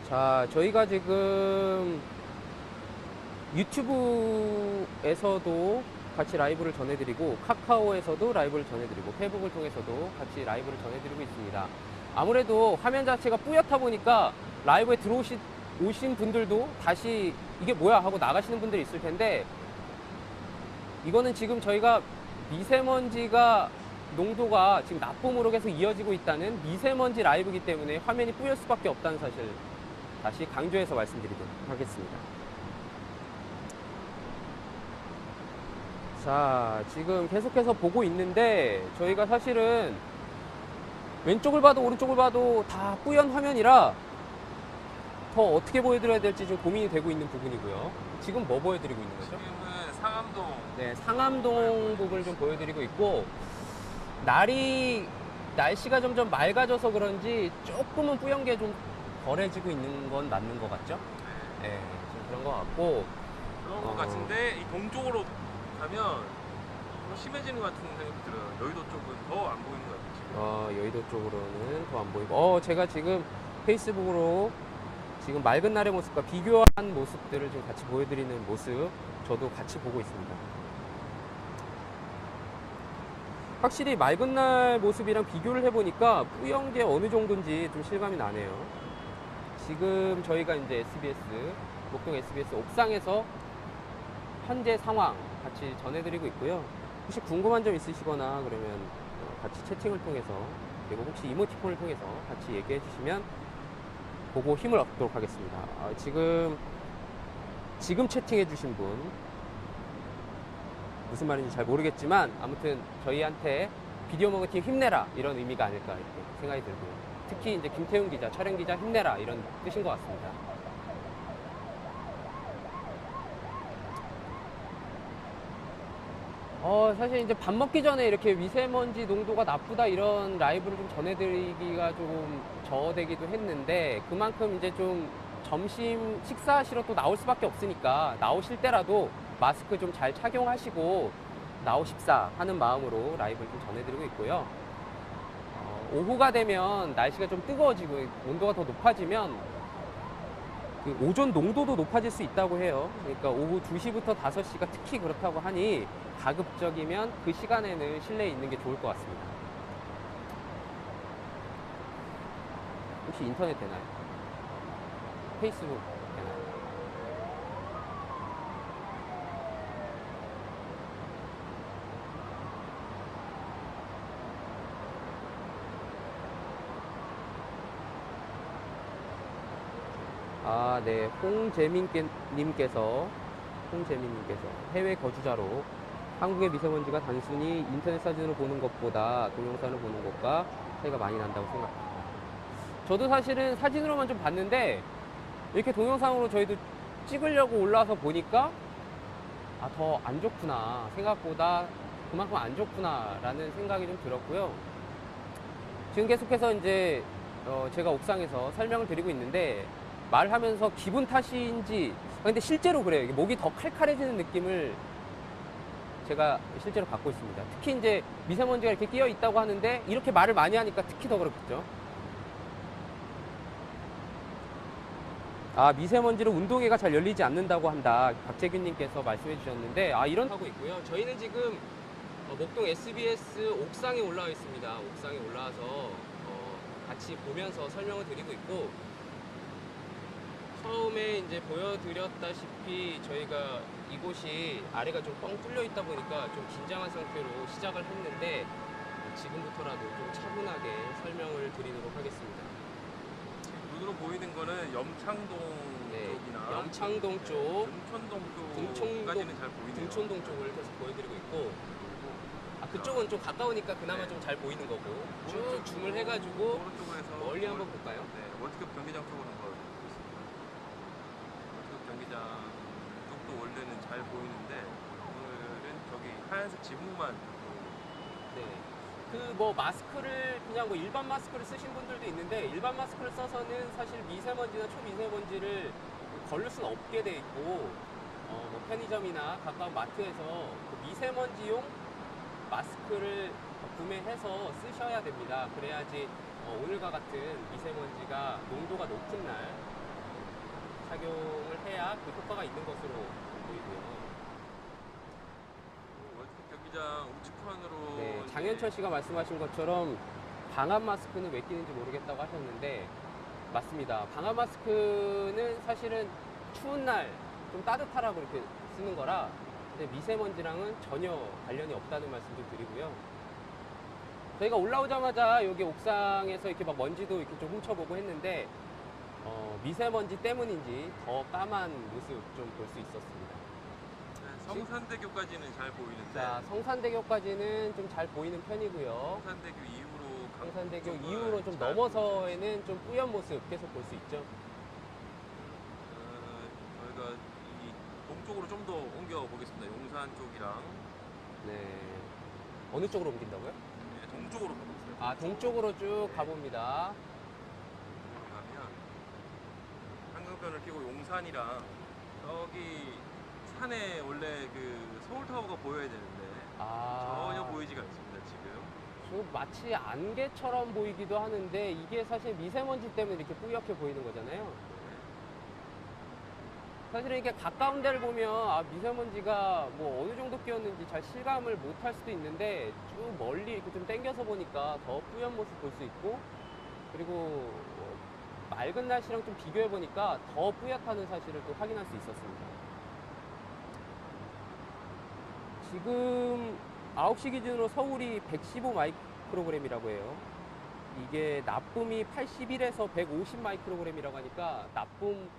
자, 저희가 지금 유튜브에서도 같이 라이브를 전해드리고 카카오에서도 라이브를 전해드리고 페이북을 통해서도 같이 라이브를 전해드리고 있습니다. 아무래도 화면 자체가 뿌옇다 보니까 라이브에 오신 분들도 다시 이게 뭐야 하고 나가시는 분들이 있을 텐데 이거는 지금 저희가 미세먼지가 농도가 지금 나쁨으로 계속 이어지고 있다는 미세먼지 라이브이기 때문에 화면이 뿌옇 수밖에 없다는 사실 다시 강조해서 말씀드리도록 하겠습니다. 자, 지금 계속해서 보고 있는데 저희가 사실은 왼쪽을 봐도 오른쪽을 봐도 다 뿌연 화면이라 더 어떻게 보여드려야 될지 좀 고민이 되고 있는 부분이고요. 지금 뭐 보여드리고 있는 거죠? 지금은 상암동. 네, 상암동 부분을 좀 보여드리고 있고, 날씨가 점점 맑아져서 그런지 조금은 뿌연 게 좀 덜해지고 있는 건 맞는 것 같죠? 네, 좀 그런 것 같고. 그런 것 같은데 이 동쪽으로 가면 더 심해지는 것 같은 생각이 들어요. 여의도 쪽은 더 안 보이는 것 같아요. 지금. 여의도 쪽으로는 더 안 보이고, 제가 지금 페이스북으로 지금 맑은 날의 모습과 비교한 모습들을 좀 같이 보여드리는 모습, 저도 같이 보고 있습니다. 확실히 맑은 날 모습이랑 비교를 해보니까 뿌연 게 어느 정도인지 좀 실감이 나네요. 지금 저희가 이제 SBS, 목동 SBS 옥상에서 현재 상황 같이 전해드리고 있고요. 혹시 궁금한 점 있으시거나 그러면 같이 채팅을 통해서, 그리고 혹시 이모티콘을 통해서 같이 얘기해 주시면 보고 힘을 얻도록 하겠습니다. 지금 채팅해 주신 분 무슨 말인지 잘 모르겠지만 아무튼 저희한테 비디오 먹은 팀 힘내라 이런 의미가 아닐까 이렇게 생각이 들고요. 특히 이제 김태훈 기자, 촬영 기자 힘내라 이런 뜻인 것 같습니다. 사실 이제 밥 먹기 전에 이렇게 미세먼지 농도가 나쁘다 이런 라이브를 좀 전해드리기가 좀 저되기도 했는데, 그만큼 이제 좀 점심 식사하시러 또 나올 수밖에 없으니까 나오실 때라도 마스크 좀 잘 착용하시고 나오십사 하는 마음으로 라이브를 좀 전해드리고 있고요. 오후가 되면 날씨가 좀 뜨거워지고 온도가 더 높아지면 그 오존 농도도 높아질 수 있다고 해요. 그러니까 오후 2시부터 5시가 특히 그렇다고 하니 가급적이면 그 시간에는 실내에 있는 게 좋을 것 같습니다. 혹시 인터넷 되나요? 페이스북 되나요? 네. 홍재민님께서 해외 거주자로 한국의 미세먼지가 단순히 인터넷 사진으로 보는 것보다 동영상을 보는 것과 차이가 많이 난다고 생각합니다. 저도 사실은 사진으로만 좀 봤는데 이렇게 동영상으로 저희도 찍으려고 올라와서 보니까 더 안 좋구나, 생각보다 그만큼 안 좋구나 라는 생각이 좀 들었고요. 지금 계속해서 이제 제가 옥상에서 설명을 드리고 있는데, 말하면서 기분 탓인지 근데 실제로 그래요. 이게 목이 더 칼칼해지는 느낌을 제가 실제로 받고 있습니다. 특히 이제 미세먼지가 이렇게 끼어 있다고 하는데 이렇게 말을 많이 하니까 특히 더 그렇겠죠. 미세먼지로 운동회가 잘 열리지 않는다고 한다. 박재균님께서 말씀해 주셨는데, 이런 하고 있고요. 저희는 지금 목동 SBS 옥상에 올라와 있습니다. 옥상에 올라와서 같이 보면서 설명을 드리고 있고, 처음에 이제 보여드렸다시피 저희가 이곳이 아래가 좀 뻥 뚫려 있다 보니까 좀 긴장한 상태로 시작을 했는데, 지금부터라도 좀 차분하게 설명을 드리도록 하겠습니다. 눈으로 보이는 거는 염창동 쪽이나 염창동 쪽, 등촌동 쪽까지는 잘 보이네요. 등촌동 쪽을 계속 보여드리고 있고, 그쪽은 좀 가까우니까 그나마 좀 잘 보이는 거고, 쭉 줌을 해가지고 오른쪽으로 해서 멀리 한번 볼까요? 네, 월드컵 경기장 쪽으로 한번 보겠습니다. 월드컵 경기장 쪽도 원래는 잘 보이는데 오늘은 저기 하얀색 지붕만 네. 마스크를 그냥 일반 마스크를 쓰신 분들도 있는데, 일반 마스크를 써서는 사실 미세먼지나 초미세먼지를 걸릴 수는 없게 돼 있고, 편의점이나 가까운 마트에서 그 미세먼지용 마스크를 구매해서 쓰셔야 됩니다. 그래야지 오늘과 같은 미세먼지가 농도가 높은 날 착용을 해야 그 효과가 있는 것으로 보이고요. 월드컵 경기장 우측편으로 네, 장현철 씨가 말씀하신 것처럼 방한 마스크는 왜 끼는지 모르겠다고 하셨는데, 맞습니다. 방한 마스크는 사실은 추운 날 좀 따뜻하라고 이렇게 쓰는 거라, 근데 미세먼지랑은 전혀 관련이 없다는 말씀도 드리고요. 저희가 올라오자마자 여기 옥상에서 이렇게 막 먼지도 이렇게 좀 훔쳐보고 했는데, 미세먼지 때문인지 더 까만 모습 좀 볼 수 있었습니다. 네, 성산대교까지는 잘 보이는데 자, 성산대교까지는 좀 잘 보이는 편이고요. 성산대교 이후로 성산대교 쪽은 이후로 좀 잘 넘어서에는 좀 뿌연 모습 계속 볼 수 있죠. 저희가 이 동쪽으로 좀 더 옮겨 보겠습니다. 용산 쪽이랑 네. 어느 쪽으로 옮긴다고요? 네, 동쪽으로 가보겠습니다. 아, 동쪽으로 쭉 가봅니다. 가면 한강변을 끼고 용산이랑 여기 산에 원래 그 서울타워가 보여야 되는데 전혀 보이지가 않습니다. 지금 좀 마치 안개처럼 보이기도 하는데 이게 사실 미세먼지 때문에 이렇게 뿌옇게 보이는 거잖아요. 사실은 이렇게 가까운 데를 보면 아, 미세먼지가 뭐 어느 정도 끼었는지 잘 실감을 못 할 수도 있는데 쭉 멀리 이렇게 좀 당겨서 보니까 더 뿌연 모습 볼 수 있고 그리고 맑은 날씨랑 좀 비교해 보니까 더 뿌옇다는 사실을 또 확인할 수 있었습니다. 지금 9시 기준으로 서울이 115 마이크로그램이라고 해요. 이게 나쁨이 81에서 150 마이크로그램이라고 하니까 나쁨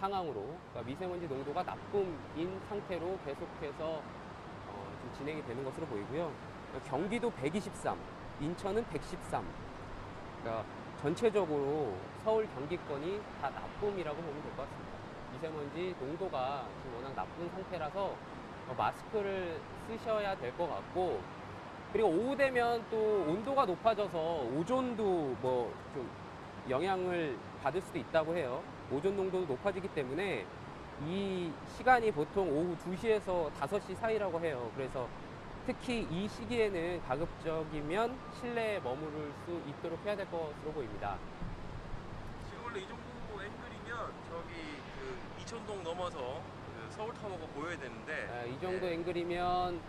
상황으로 그러니까 미세먼지 농도가 나쁨인 상태로 계속해서 좀 진행이 되는 것으로 보이고요. 경기도 123, 인천은 113. 그러니까 전체적으로 서울 경기권이 다 나쁨이라고 보면 될 것 같습니다. 미세먼지 농도가 지금 워낙 나쁜 상태라서 마스크를 쓰셔야 될 것 같고 그리고 오후 되면 또 온도가 높아져서 오존도 뭐 좀 영향을 받을 수도 있다고 해요. 오존 농도도 높아지기 때문에 이 시간이 보통 오후 2시에서 5시 사이라고 해요. 그래서 특히 이 시기에는 가급적이면 실내에 머무를 수 있도록 해야 될 것으로 보입니다. 지금 원래 이 정도 앵글이면 저기 그 이천동 넘어서 그 서울타워가 보여야 되는데 이 정도 앵글이면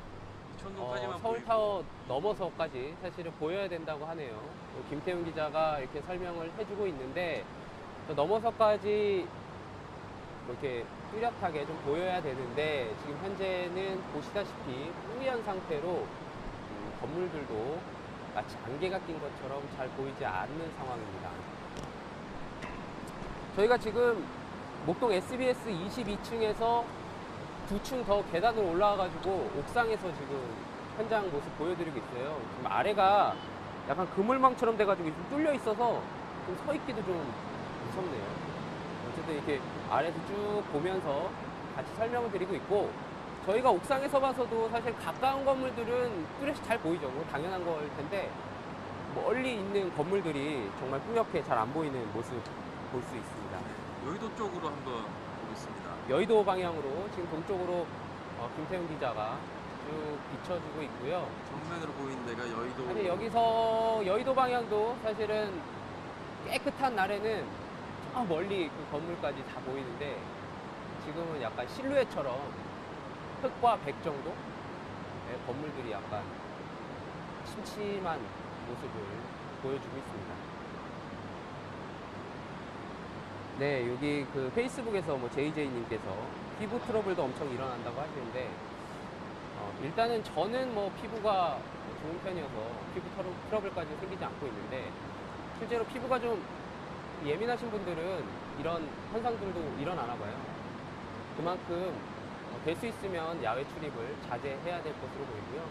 이천동까지만 서울타워 넘어서까지 사실은 보여야 된다고 하네요. 김태훈 기자가 이렇게 설명을 해주고 있는데 넘어서까지 이렇게 뚜렷하게 좀 보여야 되는데 지금 현재는 보시다시피 뿌연 상태로 건물들도 마치 안개가 낀 것처럼 잘 보이지 않는 상황입니다. 저희가 지금 목동 SBS 22층에서 2층 더 계단으로 올라와가지고 옥상에서 지금 현장 모습 보여드리고 있어요. 지금 아래가 약간 그물망처럼 돼가지고 좀 뚫려 있어서 좀 서 있기도 좀 무섭네요. 어쨌든 이렇게 아래에서 쭉 보면서 같이 설명을 드리고 있고 저희가 옥상에서 봐서도 사실 가까운 건물들은 뚜렷이 잘 보이죠. 뭐 당연한 걸 텐데 멀리 있는 건물들이 정말 뿌옇게 잘 안 보이는 모습 볼 수 있습니다. 여의도 쪽으로 한번 보겠습니다. 여의도 방향으로 지금 동쪽으로 김태훈 기자가 쭉 비춰주고 있고요. 정면으로 보이는 데가 여의도. 사실 여기서 여의도 방향도 사실은 깨끗한 날에는 저 멀리 그 건물까지 다 보이는데 지금은 약간 실루엣처럼 흑과 백 정도 건물들이 약간 침침한 모습을 보여주고 있습니다. 네, 여기 그 페이스북에서 뭐 JJ님께서 피부 트러블도 엄청 일어난다고 하시는데 일단은 저는 뭐 피부가 좋은 편이어서 피부 트러블까지 생기지 않고 있는데 실제로 피부가 좀 예민하신 분들은 이런 현상들도 일어나나 봐요. 그만큼 될 수 있으면 야외 출입을 자제해야 될 것으로 보이고요.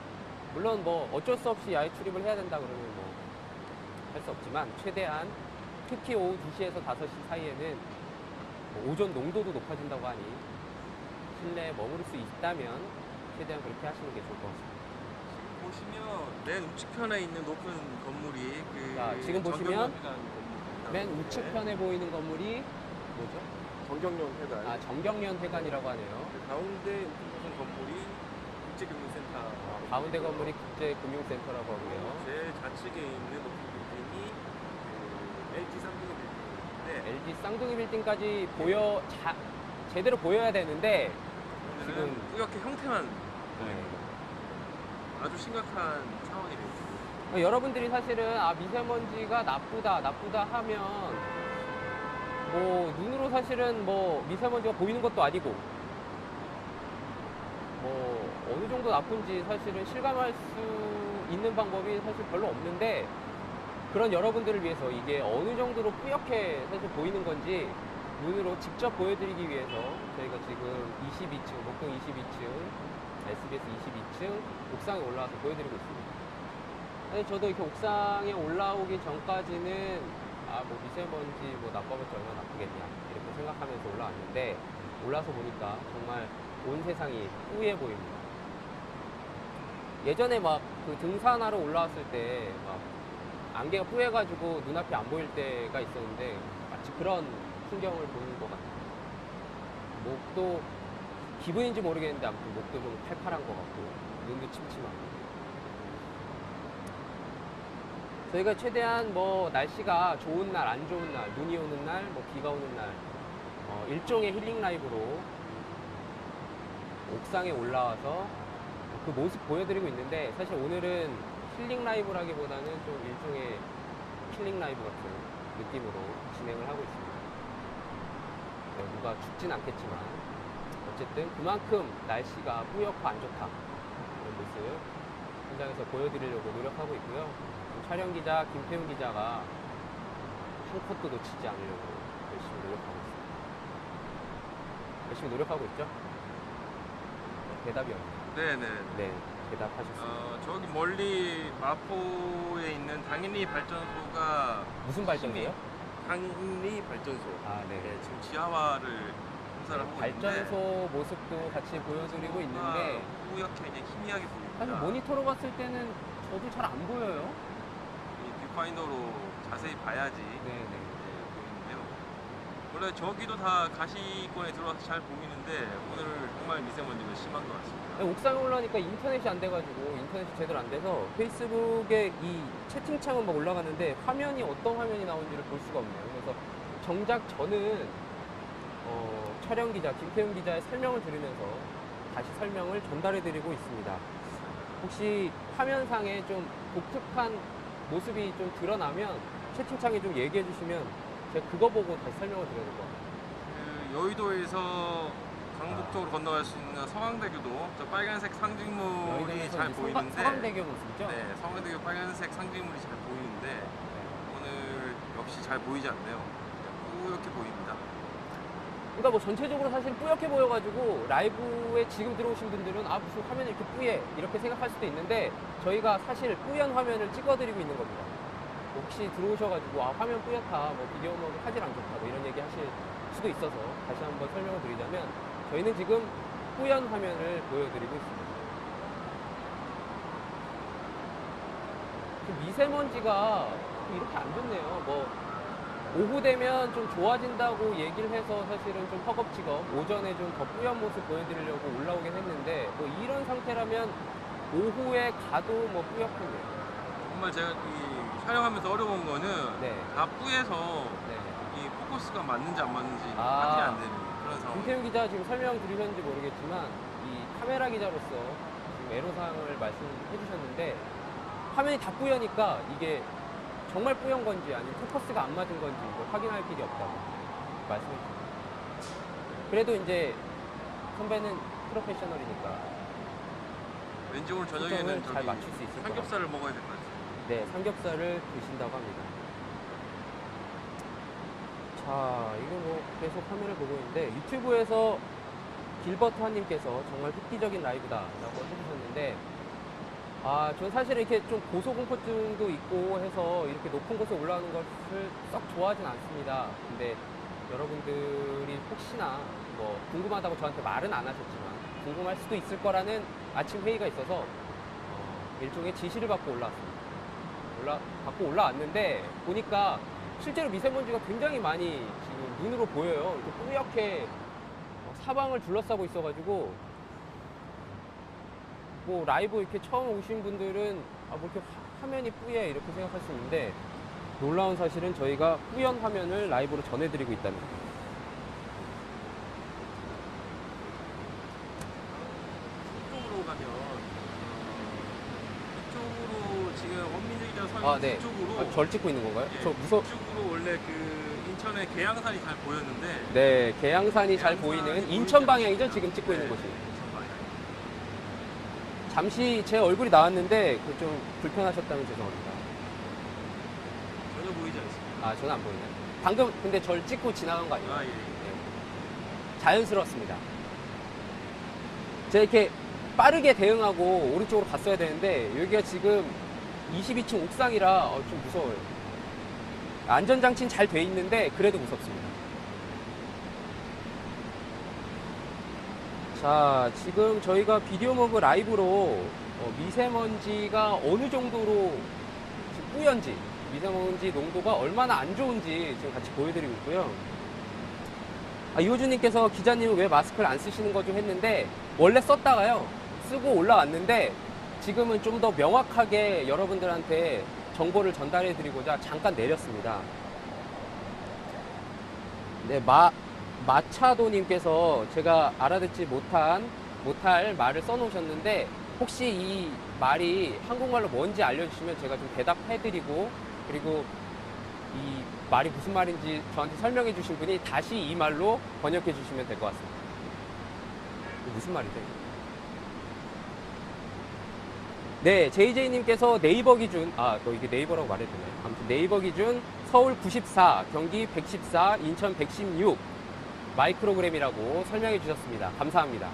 물론 뭐 어쩔 수 없이 야외 출입을 해야 된다 그러면 뭐 할 수 없지만 최대한 특히 오후 2시에서 5시 사이에는 뭐 오존 농도도 높아진다고 하니 실내에 머무를 수 있다면 최대한 그렇게 하시는 게 좋을 것 같습니다. 지금 보시면 맨 우측편에 있는 높은 건물이 그 자, 지금 보시면 정경련회관 맨 우측편에 보이는 건물이 뭐죠? 정경련회관. 아, 정경련회관이라고 하네요. 그 가운데 높은 건물이 국제금융센터. 가운데 건물이 국제금융센터라고 하고요. 제 좌측에 있는 높은 빌딩이 그 LG 쌍둥이 빌딩인데 LG 쌍둥이 빌딩까지 제대로 보여야 되는데 지금 지금 뿌옇게 형태만 네. 아주 심각한 상황이 되고 있습니다. 여러분들이 사실은 미세먼지가 나쁘다 하면 뭐 눈으로 사실은 뭐 미세먼지가 보이는 것도 아니고 뭐 어느 정도 나쁜지 사실은 실감할 수 있는 방법이 사실 별로 없는데 그런 여러분들을 위해서 이게 어느 정도로 뿌옇게 사실 보이는 건지 눈으로 직접 보여드리기 위해서 저희가 지금 22층, 목동 22층, SBS 22층 옥상에 올라와서 보여드리고 있습니다. 사실 저도 이렇게 옥상에 올라오기 전까지는 뭐 미세먼지 뭐 나빠봤자 얼마나 나쁘겠냐 이렇게 생각하면서 올라왔는데 올라서 보니까 정말 온 세상이 뿌예 보입니다. 예전에 막 그 등산하러 올라왔을 때 막 안개가 뿌예가지고 눈앞이 안 보일 때가 있었는데 마치 그런 풍경을 보는 것 같아요. 목도 기분인지 모르겠는데 아무튼 목도 좀 칼칼한 것 같고 눈도 침침하고. 저희가 최대한 뭐 날씨가 좋은 날, 안 좋은 날, 눈이 오는 날, 뭐 비가 오는 날 일종의 힐링 라이브로 옥상에 올라와서 그 모습 보여드리고 있는데 사실 오늘은 힐링 라이브라기보다는 좀 일종의 킬링 라이브 같은 느낌으로 진행을 하고 있습니다. 네, 누가 죽진 않겠지만 어쨌든 그만큼 날씨가 뿌옇고 안 좋다 이런 모습 현장에서 보여드리려고 노력하고 있고요. 촬영 기자 김태훈 기자가 한 컷도 놓치지 않으려고 열심히 노력하고 있습니다. 열심히 노력하고 있죠? 대답이 없네요. 네네. 네, 대답하셨습니다. 저기 멀리 마포에 있는 당인리 발전소가 무슨 발전소요? 당인리 발전소. 네. 네, 지금 지하화를 공사를 하고 발전소 있는데 모습도 같이 보여드리고 있는데 뿌옇게 이제 희미하게 보입니다. 사실 모니터로 봤을 때는 저도 잘 안 보여요. 이 뷰파인더로 자세히 봐야지 네네. 보이는데요. 원래 저기도 다 가시권에 들어와서 잘 보이는데 오늘 정말 미세먼지가 심한 것 같습니다. 옥상에 올라오니까 인터넷이 안 돼가지고 인터넷이 제대로 안 돼서 페이스북에 이 채팅창은 막 올라가는데 화면이 어떤 화면이 나오는지를 볼 수가 없네요. 그래서 정작 저는 촬영 기자 김태훈 기자의 설명을 들으면서 다시 설명을 전달해드리고 있습니다. 혹시 화면상에 좀 독특한 모습이 좀 드러나면 채팅창에 좀 얘기해 주시면 제가 그거 보고 다시 설명을 드려야 될 것 같아요. 그 여의도에서 강북 쪽으로 건너갈 수 있는 서강대교도 저 빨간색 상징물이 잘 보이는데 서강대교 모습이죠? 네, 서강대교 빨간색 상징물이 잘 보이는데 오늘 역시 잘 보이지 않네요. 뿌옇게 보입니다. 그러니까 뭐 전체적으로 사실 뿌옇게 보여가지고 라이브에 지금 들어오신 분들은 무슨 화면이 이렇게 뿌예 이렇게 생각할 수도 있는데 저희가 사실 뿌연 화면을 찍어드리고 있는 겁니다. 혹시 들어오셔가지고 화면 뿌옇다, 뭐 비디오 음악이 화질 안 좋다, 뭐 이런 얘기 하실 수도 있어서 다시 한번 설명을 드리자면 저희는 지금 뿌연 화면을 보여드리고 있습니다. 미세먼지가 이렇게 안 좋네요. 뭐 오후 되면 좀 좋아진다고 얘기를 해서 사실은 좀 허겁지겁 오전에 좀 더 뿌연 모습 보여드리려고 올라오긴 했는데 뭐 이런 상태라면 오후에 가도 뭐 뿌옇겠네요. 정말 제가 이 촬영하면서 어려운 거는 네. 다 뿌에서 네. 이 포커스가 맞는지 안 맞는지 아. 확인이 안 되는 그런 상황. 김태훈 기자 지금 설명 들으셨는지 모르겠지만 이 카메라 기자로서 지금 애로사항을 말씀해 주셨는데 화면이 다 뿌여니까 이게 정말 뿌연 건지 아니면 포커스가 안 맞은 건지 이걸 확인할 길이 없다고 말씀해 주셨습니다. 그래도 이제 선배는 프로페셔널이니까 왠지 오늘 초점을 저녁에는 잘 저기 맞출 수 있을 것 삼겹살을 먹어야 될 것 같아요. 네, 삼겹살을 드신다고 합니다. 자, 이거 뭐 계속 화면을 보고 있는데 유튜브에서 길버트 한님께서 정말 획기적인 라이브다라고 해주셨는데 전 사실 이렇게 좀 고소공포증도 있고 해서 이렇게 높은 곳에 올라오는 것을 썩 좋아하진 않습니다. 근데 여러분들이 혹시나 뭐 궁금하다고 저한테 말은 안 하셨지만 궁금할 수도 있을 거라는 아침 회의가 있어서 일종의 지시를 받고 올라왔습니다. 받고 올라왔는데 보니까 실제로 미세먼지가 굉장히 많이 지금 눈으로 보여요. 이렇게 뿌옇게 사방을 둘러싸고 있어가지고 뭐 라이브 이렇게 처음 오신 분들은 뭐 이렇게 화면이 뿌예 이렇게 생각할 수 있는데 놀라운 사실은 저희가 뿌연 화면을 라이브로 전해드리고 있다는 거예요. 이쪽으로 가면 이쪽으로 지금 원민재 기자 서 네. 이쪽으로 절 찍고 있는 건가요? 예, 저 이쪽으로 원래 그 인천의 계양산이 잘 보였는데 네, 계양산이 잘 계양산이 보이는 인천 방향이죠, 지금 찍고 있는 네, 곳이. 인천 방향. 잠시 제 얼굴이 나왔는데 좀 불편하셨다면 죄송합니다. 전혀 보이지 않습니다. 저는 안 보이네. 방금 근데 절 찍고 지나간 거 아니에요? 아, 예. 자연스러웠습니다. 제가 이렇게 빠르게 대응하고 오른쪽으로 갔어야 되는데 여기가 지금 22층 옥상이라 좀 무서워요. 안전장치는 잘 돼 있는데 그래도 무섭습니다. 자, 지금 저희가 비디오 머그 라이브로 미세먼지가 어느 정도로 지금 뿌연지, 미세먼지 농도가 얼마나 안 좋은지 지금 같이 보여드리고 있고요. 이호주님께서 기자님은 왜 마스크를 안 쓰시는 거죠 했는데 원래 썼다가요 쓰고 올라왔는데 지금은 좀 더 명확하게 여러분들한테 정보를 전달해 드리고자 잠깐 내렸습니다. 네, 마차도님께서 제가 알아듣지 못할 말을 써놓으셨는데 혹시 이 말이 한국말로 뭔지 알려주시면 제가 좀 대답해드리고 그리고 이 말이 무슨 말인지 저한테 설명해 주신 분이 다시 이 말로 번역해 주시면 될 것 같습니다. 무슨 말이죠? 네, JJ님께서 네이버 기준, 이게 네이버라고 말해도 되나요? 아무튼 네이버 기준 서울 94, 경기 114, 인천 116 마이크로그램이라고 설명해 주셨습니다. 감사합니다.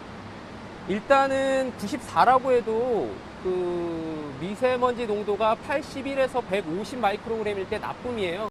일단은 94라고 해도 그 미세먼지 농도가 81에서 150 마이크로그램일 때 나쁨이에요.